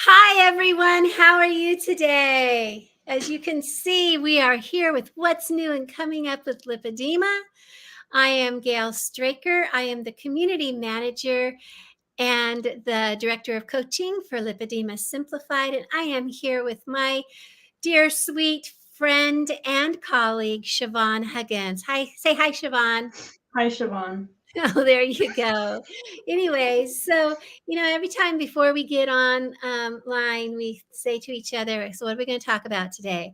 Hi, everyone. How are you today? As you can see, we are here with what's new and coming up with Lipedema. I am Gail Straker. I am the community manager and the director of coaching for Lipedema Simplified. And I am here with my dear, sweet friend and colleague, Siobhan Huggins. Hi, say hi, Siobhan. Hi, Siobhan. Oh, there you go. Anyways, so every time before we get on line, we say to each other, "So, what are we going to talk about today?"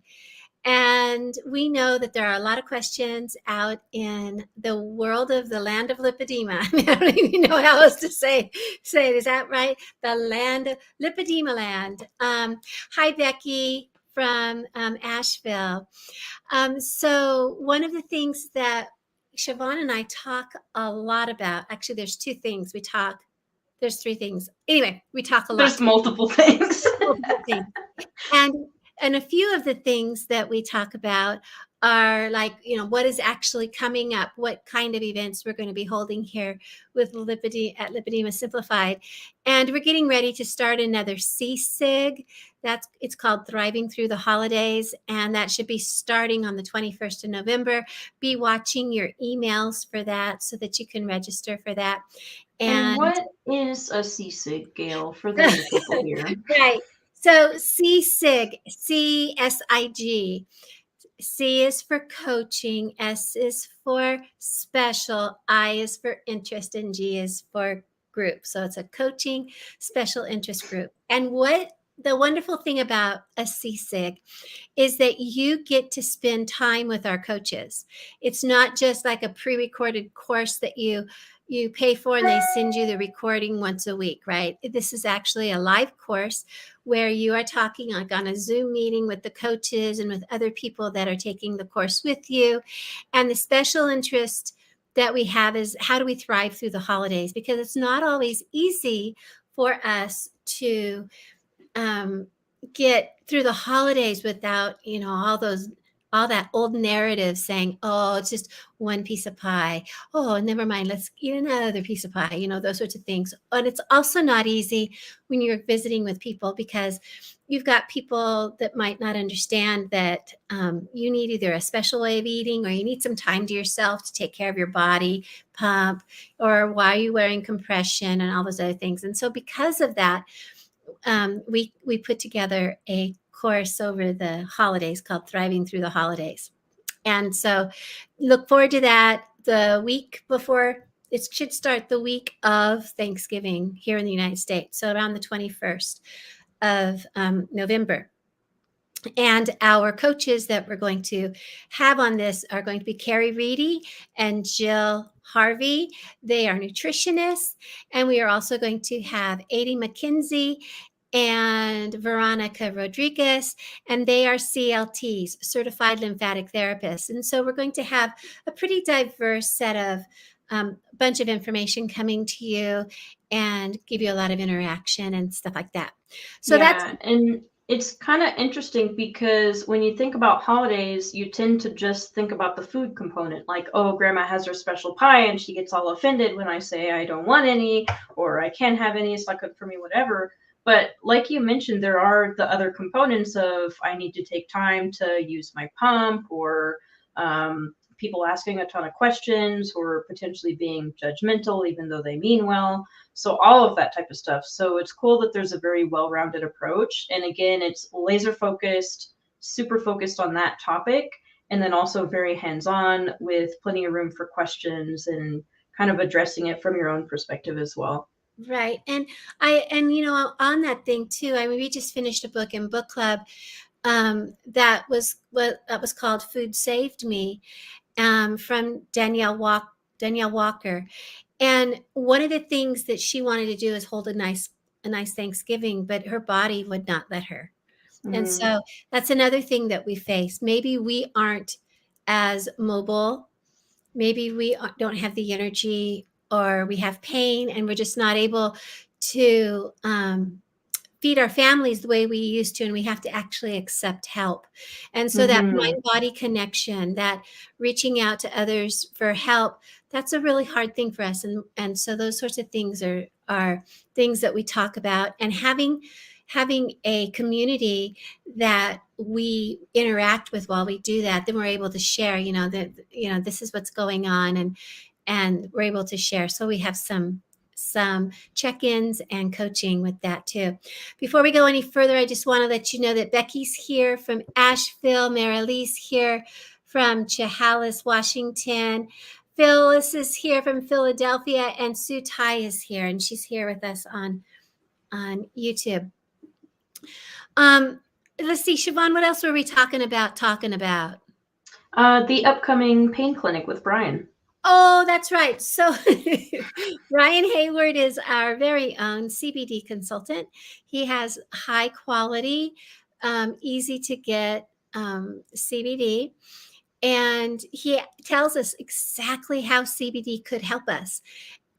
And we know that there are a lot of questions out in the world of the land of lipedema. I mean, I don't even know how else to say it. Is that right? The land of lipedema land. Hi, Becky from Asheville. So one of the things that Siobhan and I talk a lot about, actually, there's two things we talk. There's three things. Anyway, we talk a lot. There's multiple things. Multiple things. And a few of the things that we talk about are like, what is actually coming up, what kind of events we're going to be holding here with Lipedema Simplified. And we're getting ready to start another SEASIG. It's called Thriving Through the Holidays, and that should be starting on the 21st of November. Be watching your emails for that so that you can register for that. And what is a SEASIG, Gail, for the new people here? Right. So SEASIG, CSIG. C is for coaching, S is for special, I is for interest, and G is for group. So it's a coaching special interest group. And what the wonderful thing about a SEASIG is that you get to spend time with our coaches. It's not just like a pre-recorded course that you pay for and they send you the recording once a week, right? This is actually a live course where you are talking like on a Zoom meeting with the coaches and with other people that are taking the course with you. And the special interest that we have is how do we thrive through the holidays? Because it's not always easy for us to get through the holidays without, all that old narrative saying, oh, it's just one piece of pie. Oh, never mind. Let's eat another piece of pie, those sorts of things. And it's also not easy when you're visiting with people because you've got people that might not understand that you need either a special way of eating or you need some time to yourself to take care of your body, pump, or why are you wearing compression and all those other things. And so because of that, we put together a course over the holidays called Thriving Through the Holidays. And so look forward to that the week before. It should start the week of Thanksgiving here in the United States. So around the 21st of November. And our coaches that we're going to have on this are going to be Carrie Reedy and Jill Harvey. They are nutritionists. And we are also going to have Adi McKenzie and Veronica Rodriguez, and they are CLTs, Certified Lymphatic Therapists. And so we're going to have a pretty diverse set of bunch of information coming to you and give you a lot of interaction and stuff like that. So and it's kind of interesting because when you think about holidays, you tend to just think about the food component, like, oh, grandma has her special pie and she gets all offended when I say I don't want any or I can't have any, it's not good for me, whatever. But like you mentioned, there are the other components of I need to take time to use my pump or people asking a ton of questions or potentially being judgmental, even though they mean well. So all of that type of stuff. So it's cool that there's a very well-rounded approach. And again, it's laser focused, super focused on that topic. And then also very hands-on with plenty of room for questions and kind of addressing it from your own perspective as well. Right. And on that thing too, I mean, we just finished a book in book club that was called Food Saved Me from Danielle Walker. And one of the things that she wanted to do is hold a nice Thanksgiving, but her body would not let her. And so that's another thing that we face. Maybe we aren't as mobile. Maybe we don't have the energy, or we have pain and we're just not able to feed our families the way we used to, and we have to actually accept help. And so that mind-body connection, that reaching out to others for help, that's a really hard thing for us. And so those sorts of things are things that we talk about, and having having a community that we interact with while we do that, then we're able to share, that, this is what's going on, and we're able to share. So we have some check-ins and coaching with that too. Before we go any further, I just want to let you know that Becky's here from Asheville, Marilee's here from Chehalis, Washington. Phyllis is here from Philadelphia, and Sue Tai is here, and she's here with us on YouTube. Let's see, Siobhan, what else were we talking about? The upcoming pain clinic with Brian. Oh, that's right. So Brian Hayward is our very own CBD consultant. He has high quality, easy to get CBD. And he tells us exactly how CBD could help us.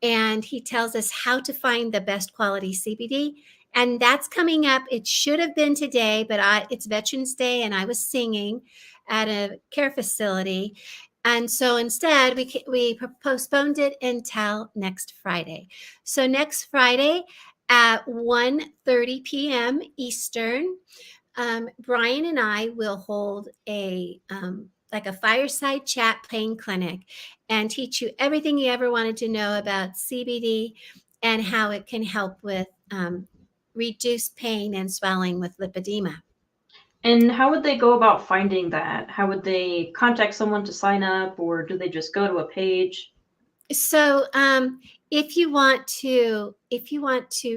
And he tells us how to find the best quality CBD. And that's coming up. It should have been today, but it's Veterans Day, and I was singing at a care facility. And so instead, we postponed it until next Friday. So next Friday at 1:30 p.m. Eastern, Brian and I will hold a fireside chat pain clinic and teach you everything you ever wanted to know about CBD and how it can help with reduced pain and swelling with lipedema. And how would they go about finding that? How would they contact someone to sign up, or do they just go to a page? So if you want to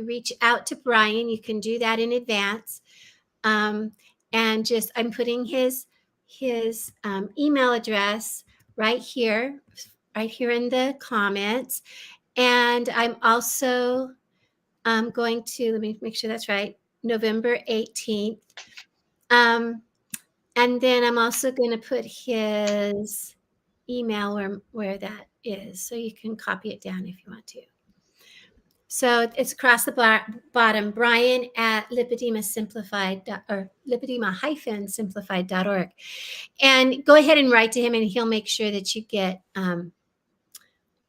reach out to Brian, you can do that in advance. And I'm putting his email address right here in the comments. And I'm also going to, let me make sure that's right, November 18th. And then I'm also going to put his email where that is, so you can copy it down if you want to. So it's across the bottom, Brian at lipedema-simplified.org. And go ahead and write to him, and he'll make sure that you get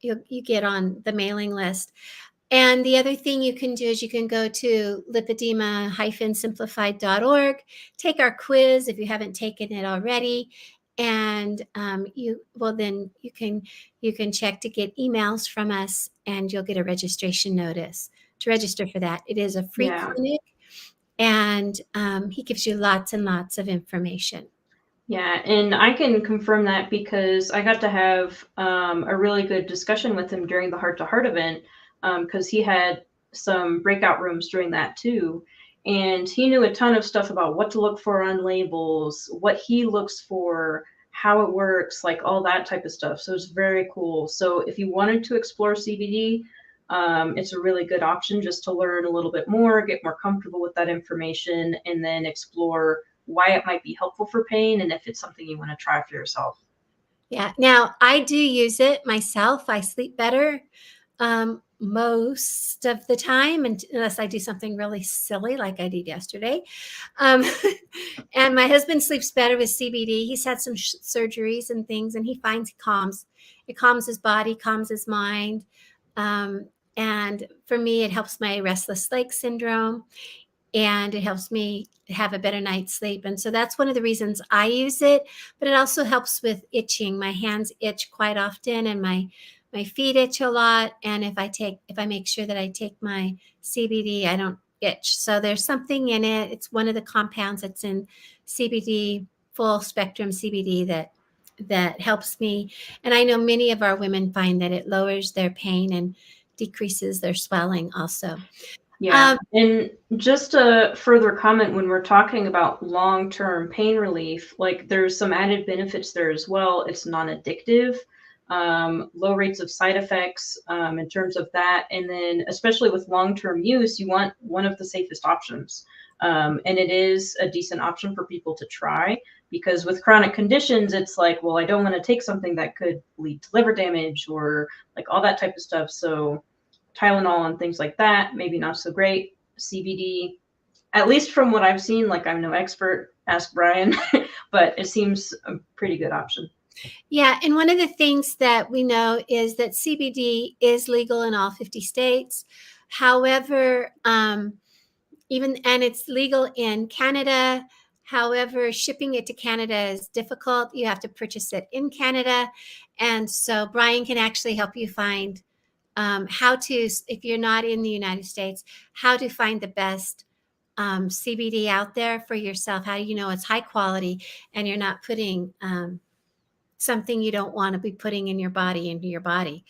you get on the mailing list. And the other thing you can do is you can go to lipedema-simplified.org, take our quiz if you haven't taken it already, and you can check to get emails from us, and you'll get a registration notice to register for that. It is a free clinic, and he gives you lots and lots of information. Yeah, and I can confirm that because I got to have a really good discussion with him during the Heart to Heart event, because he had some breakout rooms during that too. And he knew a ton of stuff about what to look for on labels, what he looks for, how it works, like all that type of stuff. So it's very cool. So if you wanted to explore CBD, it's a really good option just to learn a little bit more, get more comfortable with that information, and then explore why it might be helpful for pain and if it's something you want to try for yourself. Yeah. Now, I do use it myself. I sleep better most of the time, unless I do something really silly like I did yesterday. And my husband sleeps better with CBD. He's had some surgeries and things, and he finds it calms his body, calms his mind. And for me, it helps my restless leg syndrome, and it helps me have a better night's sleep. And so that's one of the reasons I use it, but it also helps with itching. My hands itch quite often, and my feet itch a lot. And if I make sure that I take my CBD, I don't itch. So there's something in it. It's one of the compounds that's in CBD, full spectrum CBD, that helps me. And I know many of our women find that it lowers their pain and decreases their swelling also. Yeah. And just a further comment, when we're talking about long-term pain relief, like there's some added benefits there as well. It's non-addictive, low rates of side effects in terms of that. And then especially with long-term use, you want one of the safest options. And it is a decent option for people to try, because with chronic conditions, it's like, well, I don't want to take something that could lead to liver damage or like all that type of stuff. So Tylenol and things like that, maybe not so great. CBD, at least from what I've seen, like I'm no expert, ask Brian, but it seems a pretty good option. Yeah, and one of the things that we know is that CBD is legal in all 50 states. However, and it's legal in Canada. However, shipping it to Canada is difficult. You have to purchase it in Canada. And so Brian can actually help you find how to, if you're not in the United States, how to find the best CBD out there for yourself. How do you know it's high quality and you're not putting something you don't want to be putting in your body into your body?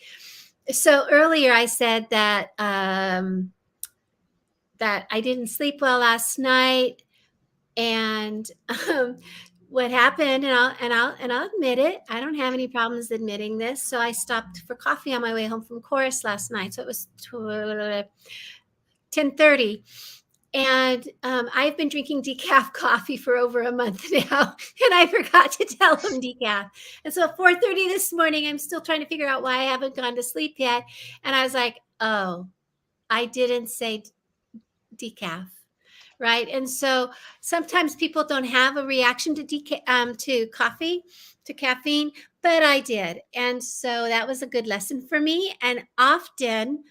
So earlier I said that that I didn't sleep well last night, and what happened, and I'll admit it. I don't have any problems admitting this. So I stopped for coffee on my way home from chorus last night. So it was 10:30. And I've been drinking decaf coffee for over a month now, and I forgot to tell him decaf. And so at 4:30 this morning, I'm still trying to figure out why I haven't gone to sleep yet. And I was like, oh, I didn't say decaf, right? And so sometimes people don't have a reaction to coffee, to caffeine, but I did. And so that was a good lesson for me. And often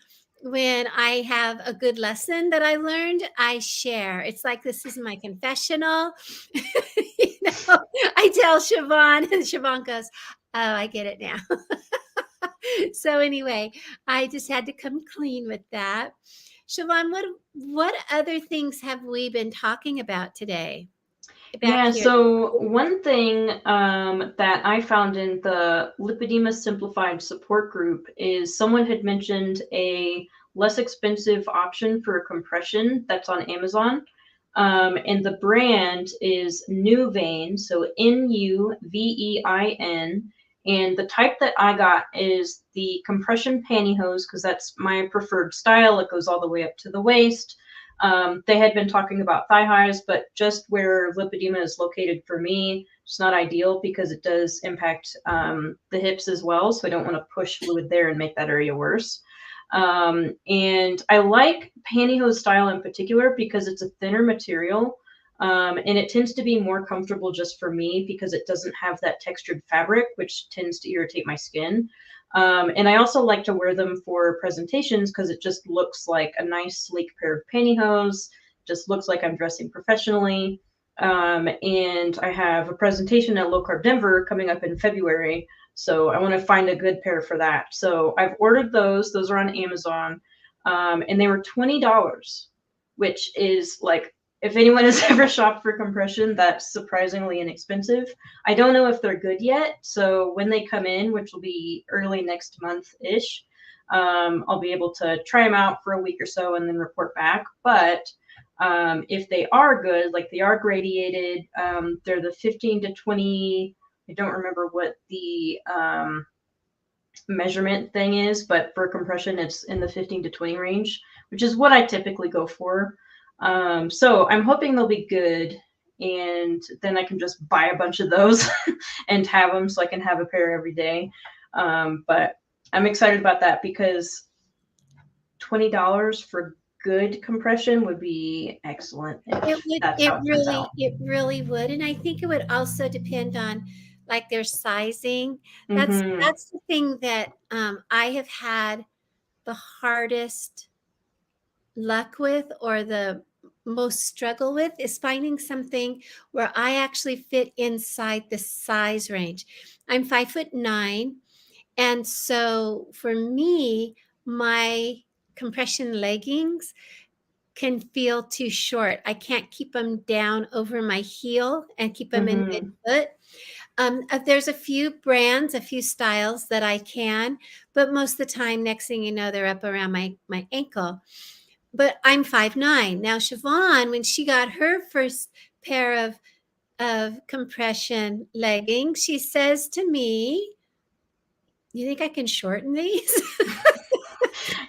when I have a good lesson that I learned, I share. It's like, this is my confessional. I tell Siobhan, and Siobhan goes, oh, I get it now. So anyway, I just had to come clean with that. Siobhan, what other things have we been talking about today? Yeah, so one thing that I found in the Lipedema Simplified support group is someone had mentioned a less expensive option for compression that's on Amazon. And the brand is Nuvein, so Nuvein. And the type that I got is the compression pantyhose, because that's my preferred style. It goes all the way up to the waist. They had been talking about thigh highs, but just where lipedema is located for me, it's not ideal because it does impact the hips as well. So I don't want to push fluid there and make that area worse. And I like pantyhose style in particular because it's a thinner material. And it tends to be more comfortable just for me because it doesn't have that textured fabric, which tends to irritate my skin. And I also like to wear them for presentations because it just looks like a nice sleek pair of pantyhose, just looks like I'm dressing professionally. And I have a presentation at Low Carb Denver coming up in February. So I want to find a good pair for that. So I've ordered those. Those are on Amazon. And they were $20, which is like, if anyone has ever shopped for compression, that's surprisingly inexpensive. I don't know if they're good yet. So when they come in, which will be early next month-ish, I'll be able to try them out for a week or so and then report back. But if they are good, like they are gradiated, they're the 15 to 20, I don't remember what the measurement thing is, but for compression, it's in the 15 to 20 range, which is what I typically go for. So I'm hoping they'll be good, and then I can just buy a bunch of those and have them so I can have a pair every day. But I'm excited about that because $20 for good compression would be excellent. It really would. And I think it would also depend on like their sizing. That's the thing that I have had the hardest luck with, or the most struggle with, is finding something where I actually fit inside the size range. I'm 5'9", and so for me, my compression leggings can feel too short. I can't keep them down over my heel and keep them in midfoot. There's a few brands, a few styles that I can, but most of the time, next thing you know, they're up around my ankle. But I'm 5'9". Now, Siobhan, when she got her first pair of compression leggings, she says to me, you think I can shorten these?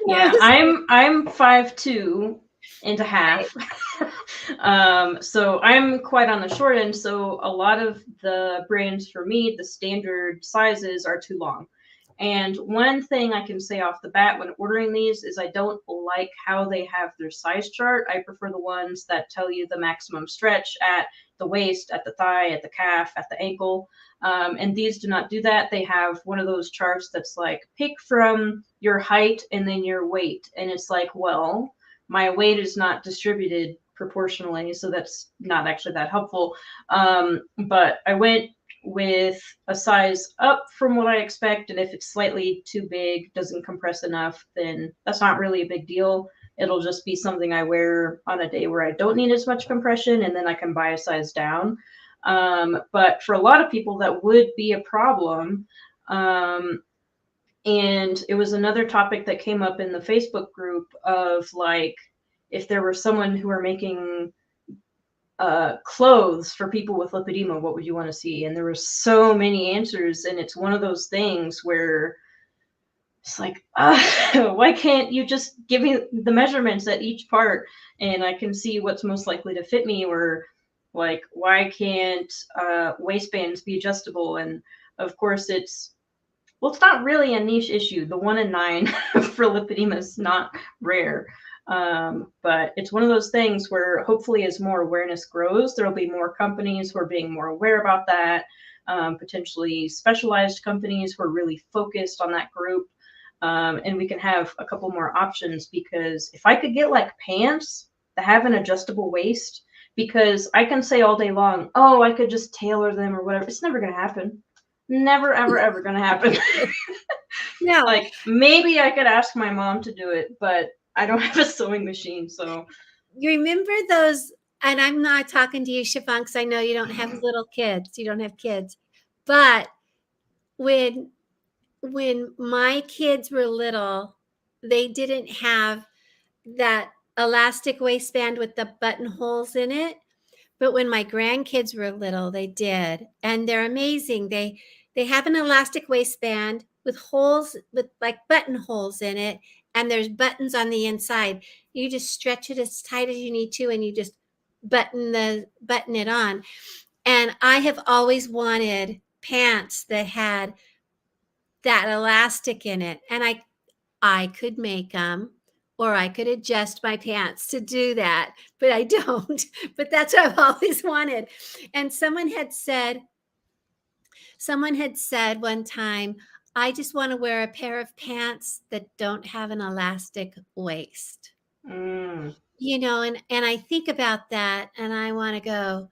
Yeah, I'm 5'2" and a half. So I'm quite on the short end. So a lot of the brands for me, the standard sizes are too long. And one thing I can say off the bat when ordering these is I don't like how they have their size chart. I prefer the ones that tell you the maximum stretch at the waist, at the thigh, at the calf, at the ankle. And these do not do that. They have one of those charts that's like, pick from your height and then your weight. And it's like, well, my weight is not distributed proportionally, so that's not actually that helpful. But I went with a size up from what I expect, and if it's slightly too big, doesn't compress enough, then that's not really a big deal. It'll just be something I wear on a day where I don't need as much compression, and then I can buy a size down. But for a lot of people, that would be a problem. And it was another topic that came up in the Facebook group of like, if there were someone who were making clothes for people with lipedema, what would you want to see? And there were so many answers, and it's one of those things where it's like, why can't you just give me the measurements at each part and I can see what's most likely to fit me? Or like, why can't waistbands be adjustable? And of course it's not really a niche issue. The 1 in 9 for lipedema is not rare. But it's one of those things where hopefully as more awareness grows, there'll be more companies who are being more aware about that, potentially specialized companies who are really focused on that group. And we can have a couple more options, because if I could get like pants that have an adjustable waist, because I can say all day long, oh, I could just tailor them or whatever. It's never going to happen. Never, ever, ever going to happen. No. Like maybe I could ask my mom to do it, but I don't have a sewing machine. So You remember those, and I'm not talking to you, Siobhan, because I know you don't have little kids. You don't have kids. But when my kids were little, they didn't have that elastic waistband with the buttonholes in it. But when my grandkids were little, they did. And they're amazing. They have an elastic waistband with holes, with like buttonholes in it, and there's buttons on the inside. You just stretch it as tight as you need to, and you just button it on. And I have always wanted pants that had that elastic in it, and I could make them, or I could adjust my pants to do that, but I don't. But that's what I've always wanted. And someone had said one time, I just want to wear a pair of pants that don't have an elastic waist. You know, and I think about that and I want to go,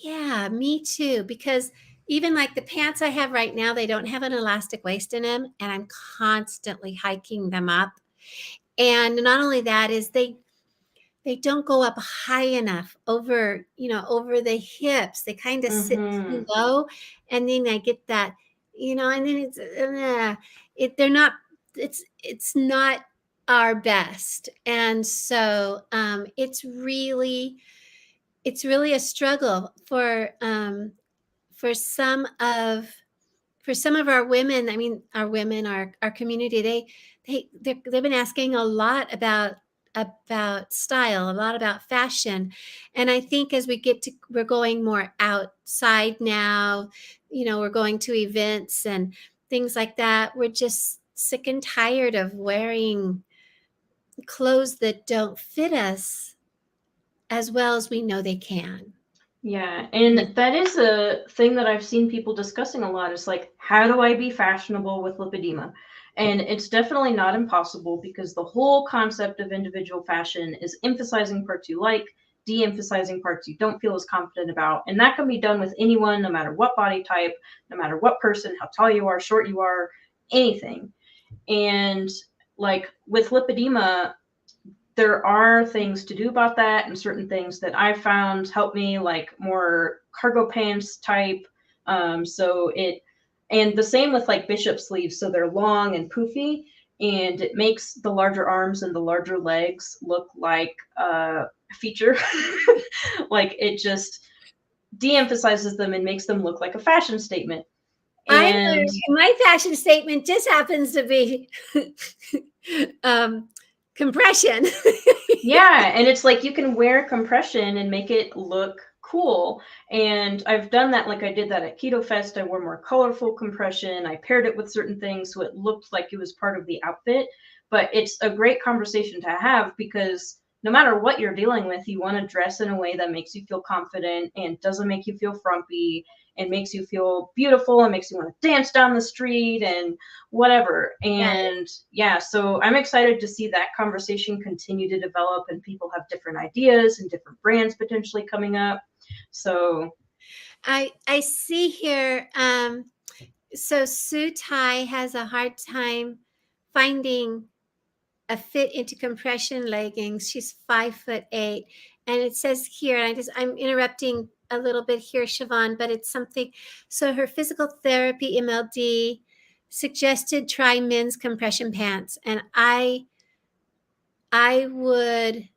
yeah, me too. Because even like the pants I have right now, they don't have an elastic waist in them, and I'm constantly hiking them up. And not only that, is they don't go up high enough over, over the hips. They kind of sit too low, and then I get that, and then they're not, it's not our best. And so it's really a struggle for some of our women. I mean, our women, our community, they've been asking a lot about style, a lot about fashion. And I think as we're going more outside now, we're going to events and things like that. We're just sick and tired of wearing clothes that don't fit us as well as we know they can. Yeah, and that is a thing that I've seen people discussing a lot, is like, how do I be fashionable with lipedema? And it's definitely not impossible, because the whole concept of individual fashion is emphasizing parts you like, de-emphasizing parts you don't feel as confident about. And that can be done with anyone, no matter what body type, no matter what person, how tall you are, short you are, anything. And like with lipedema, there are things to do about that, and certain things that I found help me, like more cargo pants type. And the same with like bishop sleeves. So they're long and poofy, and it makes the larger arms and the larger legs look like a feature. Like it just de-emphasizes them and makes them look like a fashion statement. And my fashion statement just happens to be compression. Yeah, and it's like you can wear compression and make it look cool. And I've done that. Like I did that at Keto Fest. I wore more colorful compression. I paired it with certain things so it looked like it was part of the outfit. But it's a great conversation to have, because no matter what you're dealing with, you want to dress in a way that makes you feel confident and doesn't make you feel frumpy. and makes you feel beautiful and makes you want to dance down the street and whatever. And yeah, so I'm excited to see that conversation continue to develop, and people have different ideas and different brands potentially coming up. So I see here. So Sue Tai has a hard time finding a fit into compression leggings. She's 5'8", and it says here, and I'm interrupting a little bit here, Siobhan, but it's something. So her physical therapy MLD suggested try men's compression pants, and I would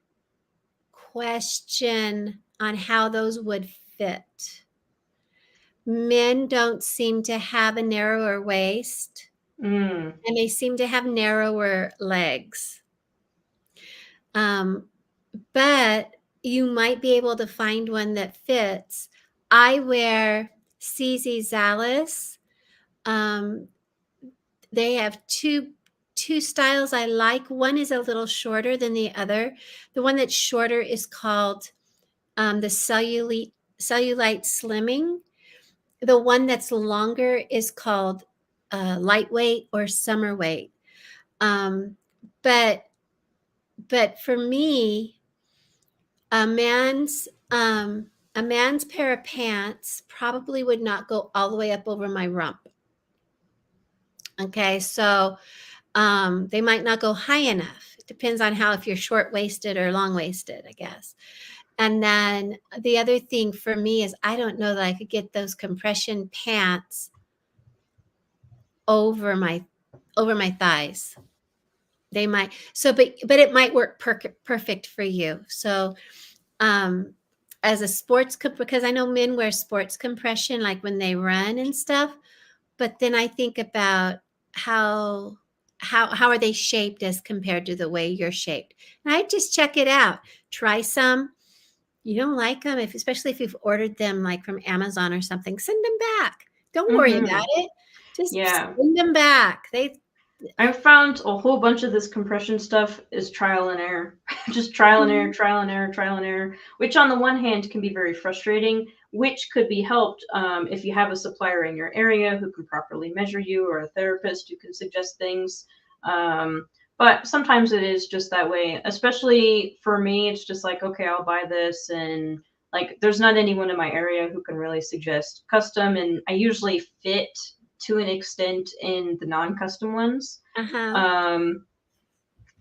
question on how those would fit. Men don't seem to have a narrower waist, and they seem to have narrower legs. But you might be able to find one that fits. I wear SEASIG Zalis. They have two styles I like. One is a little shorter than the other. The one that's shorter is called the cellulite slimming. The one that's longer is called lightweight or summer weight. But for me, a man's pair of pants probably would not go all the way up over my rump. Okay, so they might not go high enough. It depends on if you're short-waisted or long-waisted, I guess. And then the other thing for me is I don't know that I could get those compression pants over my thighs. They might. So, but it might work perfect for you. So, as a sports, because I know men wear sports compression, like when they run and stuff. But then I think about how are they shaped as compared to the way you're shaped. And I just check it out. Try some. You don't like them, especially if you've ordered them like from Amazon or something, send them back. Don't worry about it. Just send them back. I've found a whole bunch of this compression stuff is trial and error. Just trial and error, trial and error, trial and error, which on the one hand can be very frustrating, which could be helped if you have a supplier in your area who can properly measure you, or a therapist who can suggest things. But sometimes it is just that way. Especially for me, it's just like, okay, I'll buy this, and like there's not anyone in my area who can really suggest custom, and I usually fit to an extent in the non-custom ones.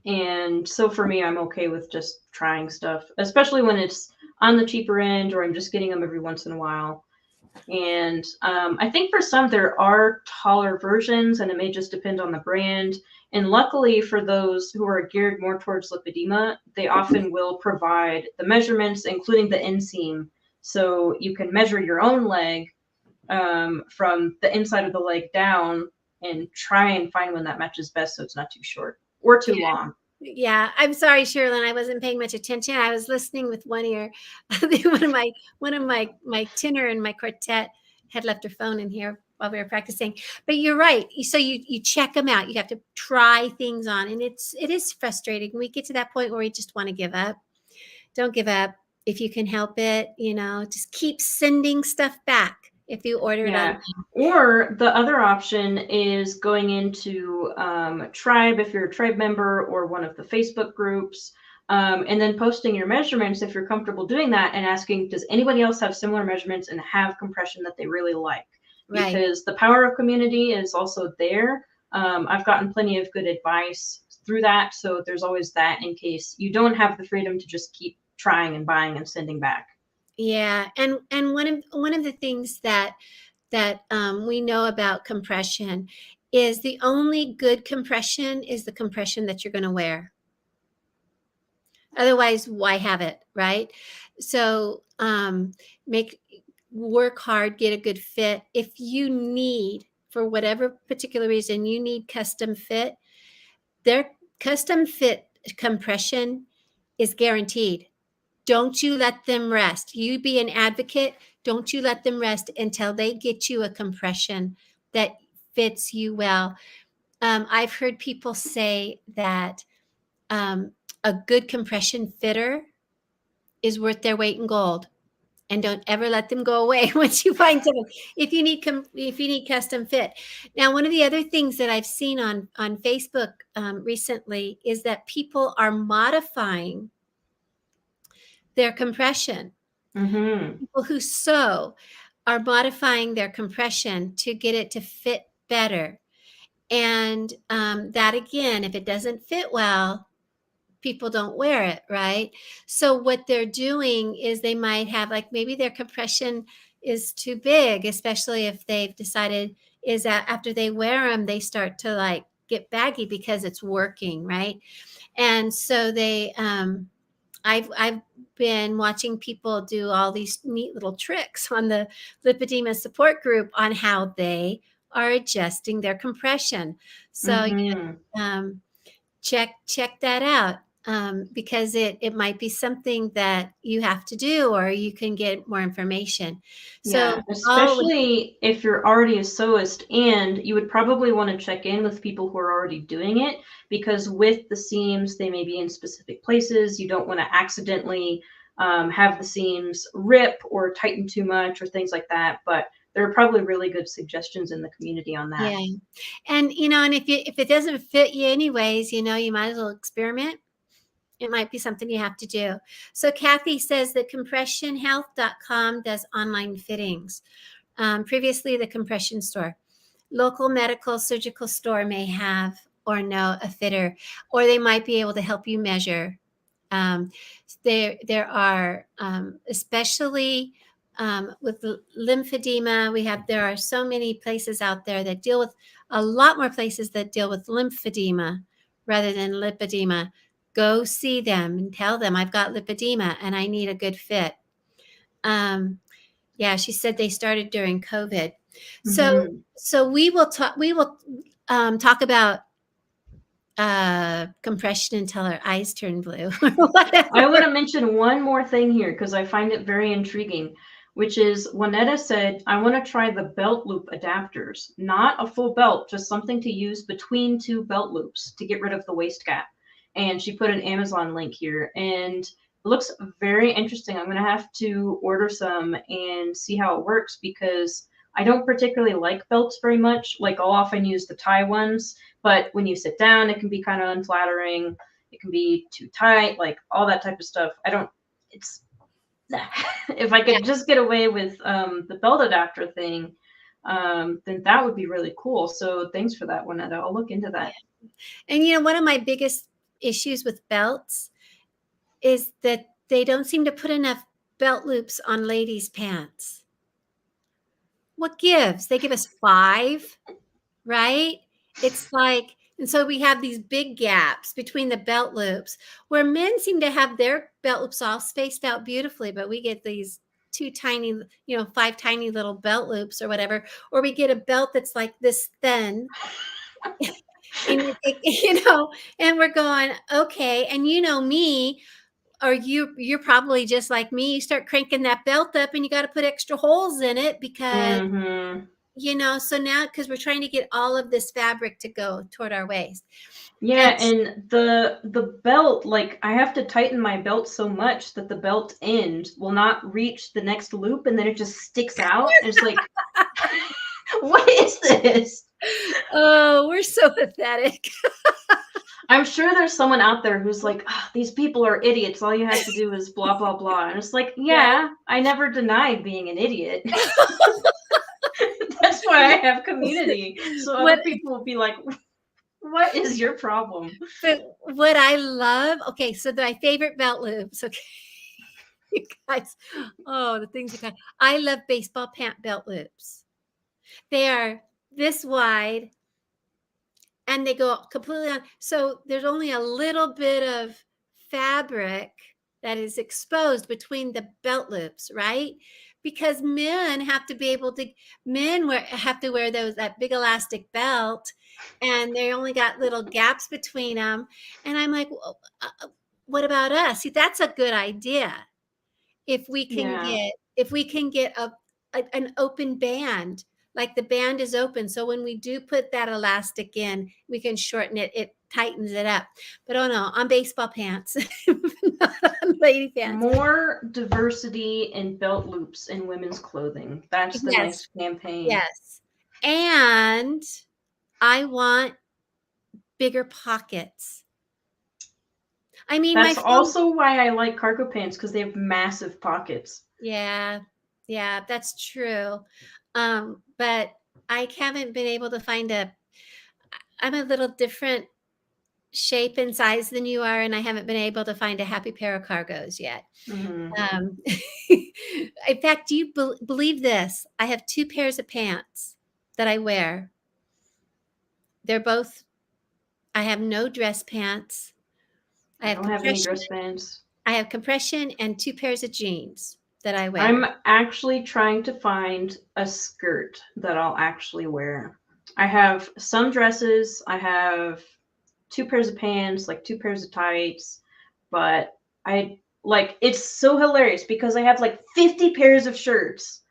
And so for me, I'm okay with just trying stuff, especially when it's on the cheaper end, or I'm just getting them every once in a while. And I think for some there are taller versions, and it may just depend on the brand. And luckily for those who are geared more towards lipedema, they often will provide the measurements, including the inseam, so you can measure your own leg from the inside of the leg down and try and find one that matches best, so it's not too short or too long. Yeah, I'm sorry, Sherilyn. I wasn't paying much attention. I was listening with one ear. one of my tenor and my quartet had left her phone in here while we were practicing. But you're right. So you check them out. You have to try things on, and it is frustrating. We get to that point where we just want to give up. Don't give up if you can help it. Just keep sending stuff back if you order it online. Or the other option is going into Tribe, if you're a Tribe member, or one of the Facebook groups, and then posting your measurements if you're comfortable doing that, and asking, does anybody else have similar measurements and have compression that they really like? Right. Because the power of community is also there. I've gotten plenty of good advice through that, so there's always that in case you don't have the freedom to just keep trying and buying and sending back. Yeah, and one of the things that we know about compression is the only good compression is the compression that you're going to wear. Otherwise, why have it, right? So work hard, get a good fit. If you need, for whatever particular reason, you need custom fit, their custom fit compression is guaranteed. Don't you let them rest. You be an advocate. Don't you let them rest until they get you a compression that fits you well. I've heard people say that a good compression fitter is worth their weight in gold. and don't ever let them go away once you find someone. If you need custom fit. Now, one of the other things that I've seen on Facebook recently is that people are modifying their compression. Mm-hmm. People who sew are modifying their compression to get it to fit better. And that again, if it doesn't fit well, people don't wear it, right? So what they're doing is they might have, like, maybe their compression is too big, especially if they've decided is that after they wear them, they start to like get baggy because it's working, right? And so they, I've been watching people do all these neat little tricks on the lipedema support group on how they are adjusting their compression. So Mm-hmm. check that out, because it might be something that you have to do, or you can get more information. Yeah, So always, especially if you're already a sewist, and you would probably want to check in with people who are already doing it, because with the seams, they may be in specific places. You don't want to accidentally have the seams rip or tighten too much or things like that. But there are probably really good suggestions in the community on that. yeah. And and if it doesn't fit you anyways, you might as well experiment. It might be something you have to do. So Kathy says that compressionhealth.com does online fittings. Previously, the compression store. Local medical surgical store may have or know a fitter, or they might be able to help you measure. Um, there are, especially with lymphedema, there are so many places out there that deal with, a lot more places that deal with lymphedema rather than lipedema. Go see them and tell them, I've got lipedema and I need a good fit. Yeah, she said they started during COVID. So Mm-hmm. we will talk. Talk about compression until our eyes turn blue or I want whatever. to mention one more thing here because I find it very intriguing, which is Juanetta said, I want to try the belt loop adapters, not a full belt, just something to use between two belt loops to get rid of the waist gap. And she put an Amazon link here, and it looks very interesting. I'm going to have to order some and see how it works, because I don't particularly like belts very much. Like, I'll often use the tie ones, but when you sit down, it can be kind of unflattering. It can be too tight, like all that type of stuff. I don't, it's, if I Yeah. could just get away with the belt adapter thing, then that would be really cool. So thanks for that, Juanetta. I'll look into that. And one of my biggest issues with belts is that they don't seem to put enough belt loops on ladies' pants. What gives? They give us 5, right? It's like, and so we have these big gaps between the belt loops, where men seem to have their belt loops all spaced out beautifully, but we get these 2 tiny, 5 tiny little belt loops or whatever, or we get a belt that's like this thin. And and we're going, okay. And me, or you're probably just like me, you start cranking that belt up and you got to put extra holes in it because, Mm-hmm. so now, because we're trying to get all of this fabric to go toward our waist. Yeah, And and the belt, like, I have to tighten my belt so much that the belt end will not reach the next loop, and then it just sticks out. And it's like, what is this? oh, we're so pathetic. I'm sure there's someone out there who's like, "Ah, these people are idiots. All you have to do is blah, blah, blah." And it's like, Right. yeah, I never denied being an idiot. That's why I have community. So other what people will be like, what is your problem? but what I love, okay, so my favorite belt loops, okay, you guys, oh, the things I love baseball pant belt loops. They are this wide and they go completely on. So there's only a little bit of fabric that is exposed between the belt loops, right? Because men have to be able to, have to wear that big elastic belt, and they only got little gaps between them. And I'm like, well, what about us? See, that's a good idea. If we can Yeah. get, an open band like the band is open. So when we do put that elastic in, we can shorten it. It tightens it up. But oh no, on baseball pants, not on lady pants. More diversity in belt loops in women's clothing. That's the next campaign. Yes. And I want bigger pockets. I mean, that's also why I like cargo pants, because they have massive pockets. Yeah, that's true. But I haven't been able to find I'm a little different shape and size than you are, and I haven't been able to find a happy pair of cargos yet. Mm-hmm. In fact, do you believe this? I have 2 pairs of pants that I wear. They're both, I have no dress pants. I don't have any dress pants. I have compression and 2 pairs of jeans that I wear. I'm actually trying to find a skirt that I'll actually wear. I have some dresses. I have 2 pairs of pants, like 2 pairs of tights, but I like, it's so hilarious because I have like 50 pairs of shirts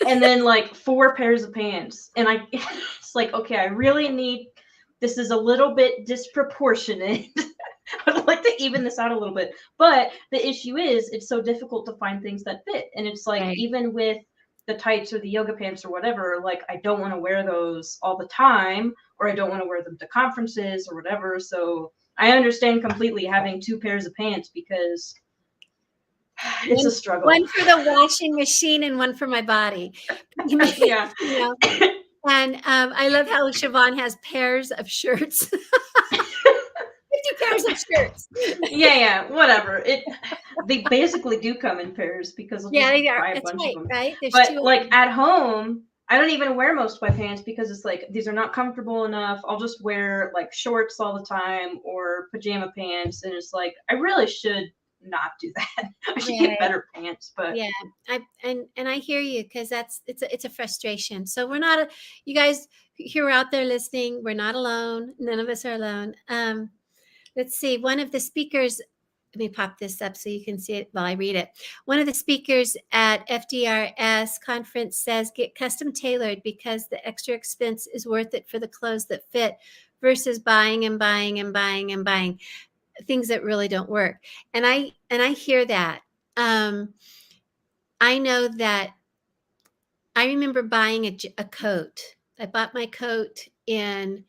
and then like 4 pairs of pants. And it's like, okay, I really need, this is a little bit disproportionate. I'd like to even this out a little bit. But the issue is it's so difficult to find things that fit. And it's like, right, even with the tights or the yoga pants or whatever, like I don't want to wear those all the time, or I don't want to wear them to conferences or whatever. So I understand completely having 2 pairs of pants because it's a struggle. One for the washing machine and one for my body. Yeah. You know? And I love how Siobhan has pairs of shirts. 50 pairs of shirts. Yeah, whatever. They basically do come in pairs because I'll just buy a bunch of them. Right? But like at home, I don't even wear most of my pants because it's like these are not comfortable enough. I'll just wear like shorts all the time or pajama pants, and it's like I really should not do that. I should get better pants. But yeah, I hear you, because it's a frustration. So we're not you guys who are out there listening, we're not alone. None of us are alone. Let's see. One of the speakers, let me pop this up so you can see it while I read it. One of the speakers at FDRS conference says, get custom tailored because the extra expense is worth it for the clothes that fit versus buying and buying and buying and buying things that really don't work. And I hear that. I know that I remember buying a coat. I bought my coat in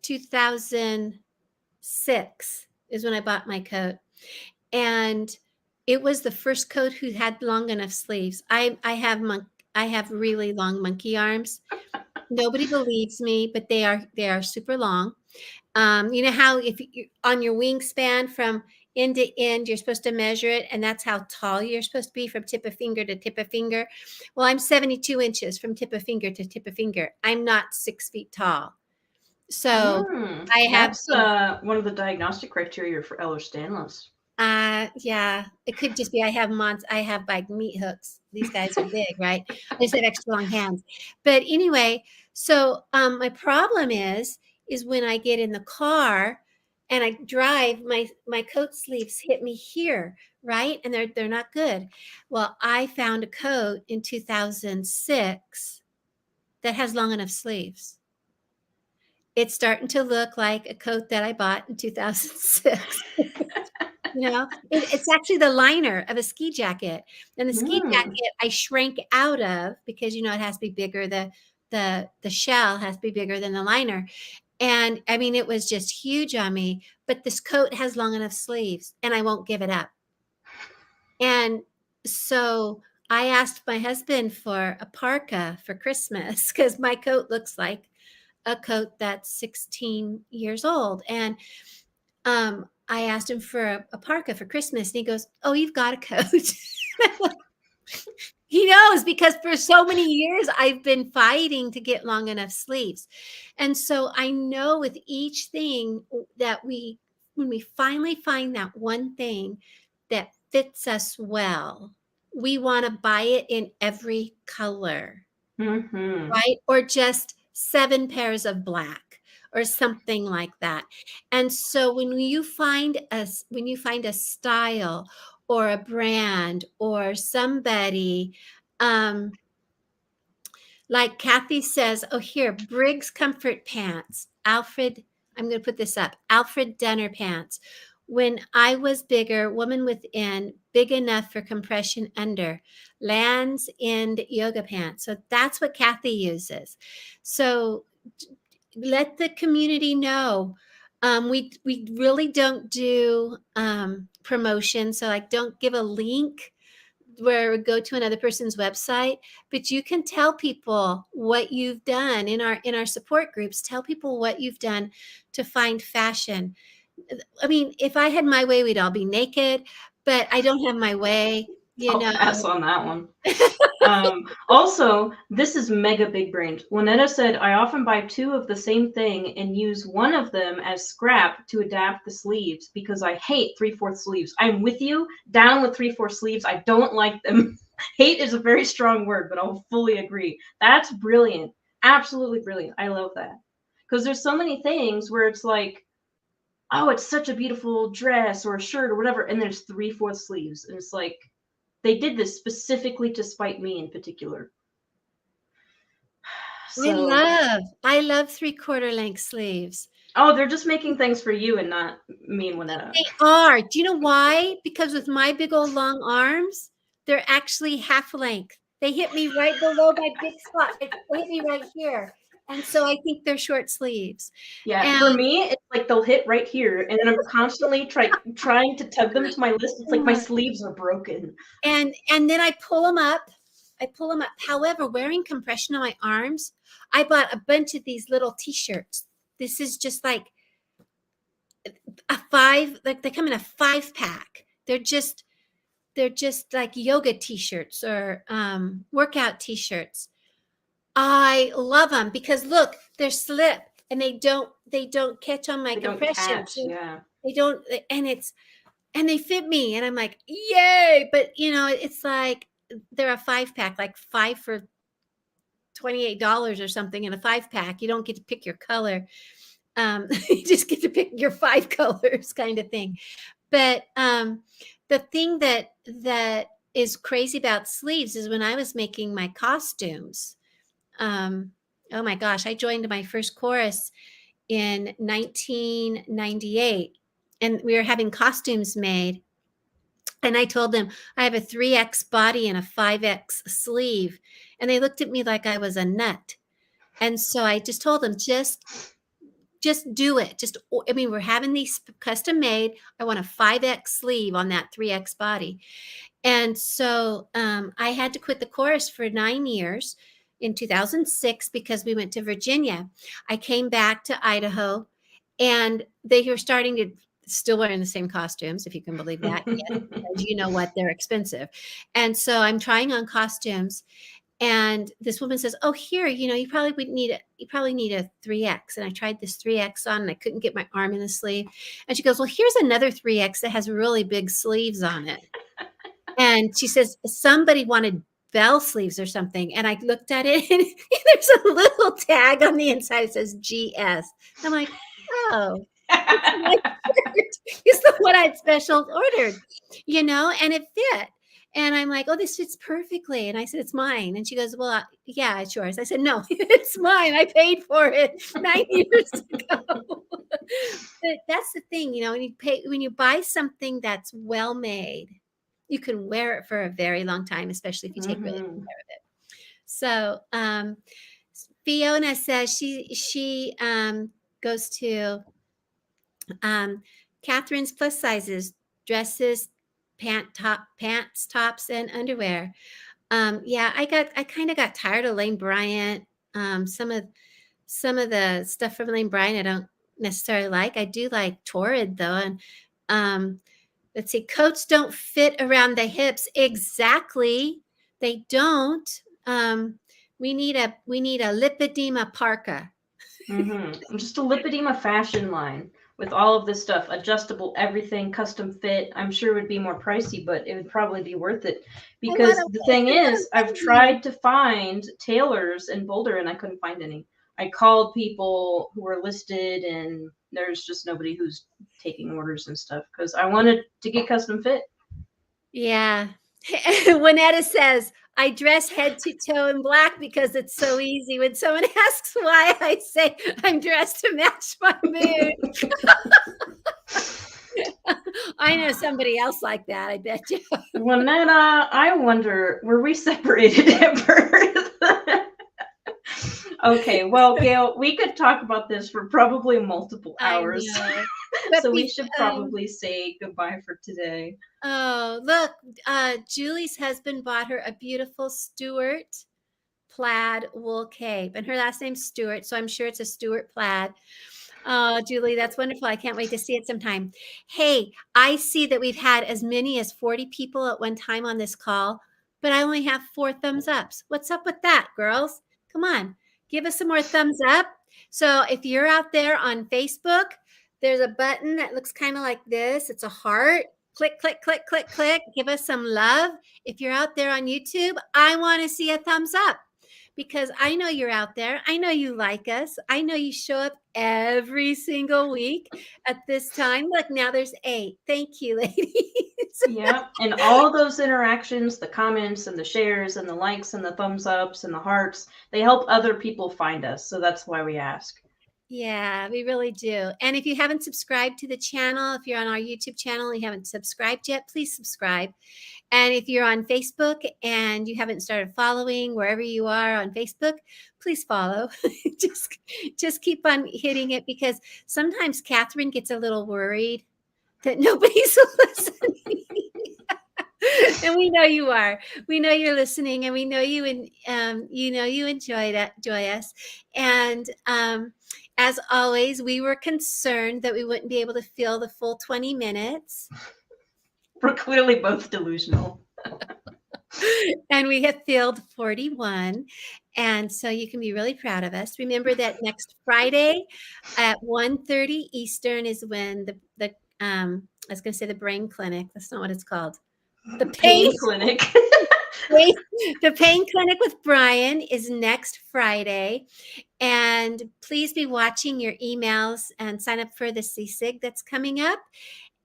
2006 is when I bought my coat. And it was the first coat who had long enough sleeves. I have really long monkey arms. Nobody believes me, but they are super long. You know how if you on your wingspan from end to end, you're supposed to measure it, and that's how tall you're supposed to be from tip of finger to tip of finger. Well, I'm 72 inches from tip of finger to tip of finger. I'm not 6 feet tall. So I have one of the diagnostic criteria for Ehlers-Danlos. Yeah, it could just be I have like meat hooks. These guys are big, right? I just have extra long hands. But anyway, so my problem is when I get in the car and I drive, my coat sleeves hit me here, right? And they're not good. Well, I found a coat in 2006 that has long enough sleeves. It's starting to look like a coat that I bought in 2006. You know, it's actually the liner of a ski jacket, and the ski jacket I shrank out of because, you know, it has to be bigger. The shell has to be bigger than the liner. And I mean, it was just huge on me, but this coat has long enough sleeves and I won't give it up. And so I asked my husband for a parka for Christmas because my coat looks like a coat that's 16 years old. And I asked him for a parka for Christmas, and he goes, "Oh, you've got a coat." He knows, because for so many years I've been fighting to get long enough sleeves. And so I know with each thing that when we finally find that one thing that fits us well, we want to buy it in every color, right? Or just 7 pairs of black or something like that. And so when you find a style or a brand or somebody Like Kathy says, oh, here, Briggs Comfort Pants. Alfred, I'm going to put this up. Alfred Dunner Pants. When I was bigger, woman within, big enough for compression under. Lands End Yoga Pants. So that's what Kathy uses. So let the community know. We really don't do promotion. So like don't give a link where go to another person's website, but you can tell people what you've done in our support groups. Tell people what you've done to find fashion. I mean, if I had my way, we'd all be naked, but I don't have my way, I'll pass on that one. Also, this is mega big brained. Juanetta said, I often buy 2 of the same thing and use one of them as scrap to adapt the sleeves because I hate 3/4 sleeves. I'm with you, down with 3/4 sleeves. I don't like them. Hate is a very strong word, but I'll fully agree. That's brilliant. Absolutely brilliant. I love that. Because there's so many things where it's like, oh, it's such a beautiful dress or a shirt or whatever, and there's 3/4 sleeves. And it's like, they did this specifically to spite me in particular. So, I love 3/4 length sleeves. oh, they're just making things for you and not me and Winetta. They are. Do you know why? Because with my big old long arms, they're actually half length. They hit me right below my big spot. They hit me right here. And so I think they're short sleeves. Yeah, And for me, it's like they'll hit right here, and then I'm constantly trying to tug them to my list. It's like my sleeves are broken. and then I pull them up. However, wearing compression on my arms, I bought a bunch of these little t-shirts. This is just like a 5, like they come in a 5-pack. They're just like yoga t-shirts or workout t-shirts. I love them because look, they're slip and they don't catch on my compression. Yeah. They don't, and they fit me, and I'm like, yay! But it's like they're a 5-pack, like 5 for $28 or something in a 5-pack. You don't get to pick your color. You just get to pick your 5 colors, kind of thing. But the thing that is crazy about sleeves is when I was making my costumes. Oh my gosh, I joined my first chorus in 1998, and we were having costumes made. And I told them I have a 3X body and a 5X sleeve. And they looked at me like I was a nut. And so I just told them, just do it. We're having these custom made. I want a 5X sleeve on that 3X body. And so I had to quit the chorus for 9 years in 2006 because we went to Virginia. I came back to Idaho, and they were starting to still wearing the same costumes, if you can believe that. Yes, because you know what, they're expensive. And so I'm trying on costumes, and this woman says, oh, here, you probably need a 3X. And I tried this 3X on, and I couldn't get my arm in the sleeve. And she goes, well, here's another 3X that has really big sleeves on it. And she says, somebody wanted bell sleeves or something. And I looked at it, and there's a little tag on the inside that says GS. I'm like, oh, it's the one I'd special ordered, and it fit. And I'm like, oh, this fits perfectly. And I said, it's mine. And she goes, well, yeah, it's yours. I said, no, it's mine. I paid for it 9 years ago. But that's the thing, when you buy something that's well made, you can wear it for a very long time, especially if you take really good care of it. So Fiona says she goes to Catherine's plus sizes, dresses, pants, tops, and underwear. Yeah, I kind of got tired of Lane Bryant. Some of the stuff from Lane Bryant I don't necessarily like. I do like Torrid though, and let's see, coats don't fit around the hips exactly. They don't. We need a Lipedema parka. Just a Lipedema fashion line with all of this stuff, adjustable, everything, custom fit. I'm sure it would be more pricey, but it would probably be worth it. Because the thing is, I've tried to find tailors in Boulder and I couldn't find any. I called people who were listed and there's just nobody who's taking orders and stuff because I wanted to get custom fit. Yeah. Juanetta says, I dress head to toe in black because it's so easy. When someone asks why, I say I'm dressed to match my mood. I know somebody else like that, I bet you. Juanetta, I wonder, were we separated at birth? Okay, well, Gail, we could talk about this for probably multiple I hours. know. But So we should probably say goodbye for today. oh, look, Julie's husband bought her a beautiful Stuart plaid wool cape, and her last name's Stewart, so I'm sure it's a Stuart plaid. Oh, Julie, that's wonderful. I can't wait to see it sometime. Hey, I see that we've had as many as 40 people at one time on this call, but I only have 4 thumbs ups. What's up with that, girls? Come on, give us some more thumbs up. So if you're out there on Facebook, there's a button that looks kind of like this. It's a heart. Click, click, click, click, click. Give us some love. If you're out there on YouTube, I want to see a thumbs up because I know you're out there. I know you like us. I know you show up every single week at this time. Look, now there's 8. Thank you, ladies. Yeah, and all those interactions, the comments and the shares and the likes and the thumbs ups and the hearts, they help other people find us. So that's why we ask. Yeah, we really do. And if you haven't subscribed to the channel, if you're on our YouTube channel and you haven't subscribed yet, please subscribe. And if you're on Facebook and you haven't started following wherever you are on Facebook, please follow. just keep on hitting it because sometimes Catherine gets a little worried that nobody's listening. And we know you are. We know you're listening, and we know you and you enjoy us. And as always, we were concerned that we wouldn't be able to fill the full 20 minutes. We're clearly both delusional. And we have filled 41. And so you can be really proud of us. Remember that next Friday at 1:30 Eastern is when the I was going to say the brain clinic. That's not what it's called. The pain clinic. The pain clinic with Brian is next Friday. And please be watching your emails and sign up for the SEASIG that's coming up.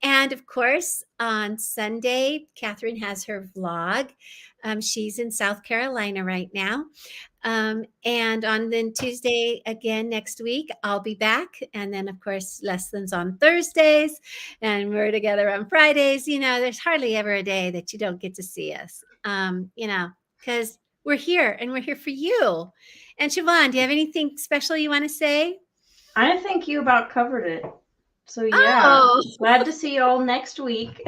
And of course, on Sunday, Catherine has her vlog. She's in South Carolina right now. And on then Tuesday again next week, I'll be back. And then, of course, Leslyn's on Thursdays, and we're together on Fridays. There's hardly ever a day that you don't get to see us, because we're here and we're here for you. And Siobhan, do you have anything special you want to say? I think you about covered it. So yeah, glad to see you all next week.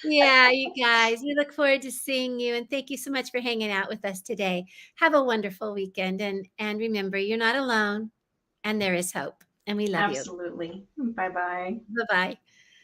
Yeah, you guys, we look forward to seeing you, and thank you so much for hanging out with us today. Have a wonderful weekend, and remember, you're not alone, and there is hope, and we love you. Absolutely. Bye-bye. Bye-bye.